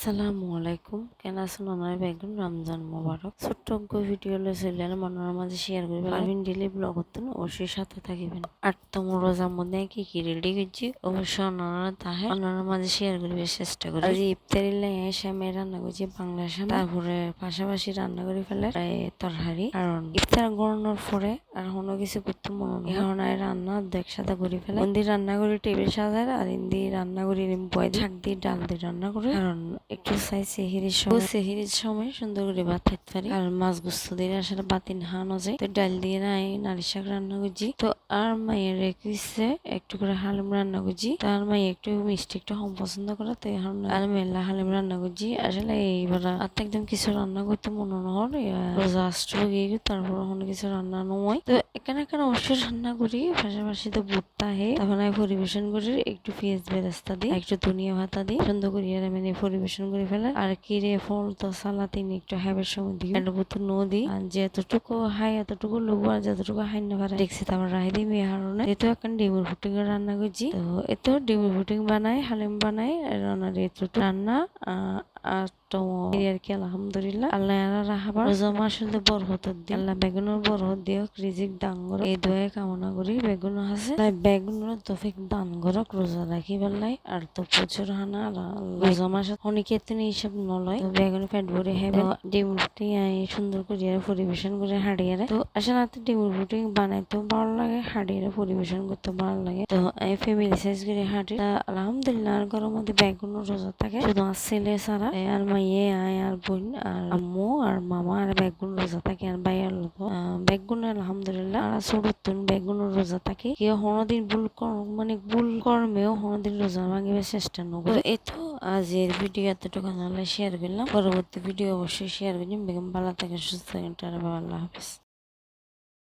আসসালামু আলাইকুম কেন আছেন ওনার বেগুন রমজান মোবারক ছোট্ট ভিডিও লে চলে এলাম আপনার মাঝে শেয়ার করবেন পারবেন ডেলি ব্লগ করতেন অবশ্যই সাথে থাকিবেন আটতম রোজার মধ্যে কি কি রেডি করছি অবশ্যই ওনারা তাহে ওনার মাঝে শেয়ার করবে চেষ্টা করি আজ ইফতারি লাই শ্যামে রান্না করছি বাংলা শ্যাম তারপরে পাশাপাশি রান্না করে ফেলে তরকারি কারণ ইফতার গড়ানোর পরে আর কোনো কিছু করতে মনে হয় এখন রান্না একসাথে করে ফেলে ইন্দি রান্না করে টেবিল সাজায় আর ইন্দি রান্না করে বয় শাক দিয়ে ডাল দিয়ে রান্না করে কারণ একটু চাই সেহিরির সময় সুন্দর করে ভাত খাইতে পারি আর মাছ গুস্ত দিয়ে আসলে বাতিন হানো যায় তো ডাল দিয়ে নাই নারী শাক রান্না করছি তো আর মায়ের রেখেছে একটু করে হালিম রান্না করছি তার মাই একটু মিষ্টি একটু কম পছন্দ করে তো এখন আর মেলা হালিম রান্না করছি আসলে এইবার আর একদম কিছু রান্না করতে মনে হল রোজা আসতে গিয়ে তারপর কোনো কিছু রান্না নয় তো এখানে অবশ্যই রান্না করি পাশাপাশি তো ভুট্টা হে তখন আমি পরিবেশন করি একটু পেঁয়াজ বেরেস্তা দিই একটু ধনিয়া ভাতা দিই সুন্দর করি আর মানে পরিবেশন করে ফেলে আর কিরে ফল তো সালাতিনি একটু হাইবের সময় দিই একটা বোতল নদী আর যেতটুকু হাই এতটুকু লোক আর যতটুকু হাই না পারে দেখছি তারপর রাহি দিই মেয়ে হারণে যেহেতু এখন ডিমের ফুটিং রান্না করছি তো এত ডিমের ফুটিং বানাই হালিম বানাই রান্নার এতটুকু রান্না আর তো আর কি আলহামদুলিল্লাহ আল্লাহ রাহাবার রোজা মাসে বরহত দি আল্লাহ বেগুনের বরহত দিয়ক রিজিক দান করো এই দোয়া কামনা করি বেগুন আছে তাই বেগুনের তফিক দান করক রোজা রাখি বেলাই আর তো প্রচুর হানা রোজা মাসে অনেকে তিনি হিসাব নলয় তো বেগুন পেট ভরে হেবে ডিম রুটি সুন্দর করে পরিবেশন করে হাড়িয়ে তো আসলে ডিম রুটি বানাইতেও ভালো লাগে হাড়িয়ে পরিবেশন করতে ভালো লাগে তো ফ্যামিলি সাইজ করে হাঁটি আলহামদুলিল্লাহ আর ঘরের মধ্যে বেগুনের রোজা থাকে শুধু আর ছেলে ছাড়া আর মাইয়ে আর বোন আর আম্মু আর মামা আর বেগুন রোজা থাকে আর ভাইয়ার লোক বেগুন আলহামদুলিল্লাহ আর ছোটতুন বেগুনের রোজা থাকে কেউ কোনোদিন মানে ভুল কর্মেও কোনোদিন রোজা ভাঙিবার চেষ্টা নকরে এতো আজ এর ভিডিও এতটুকু শেয়ার করলাম পরবর্তী ভিডিও অবশ্যই শেয়ার করছি বেগম ভালো থাকে সুস্থ থাকেন আল্লাহ হাফিজ।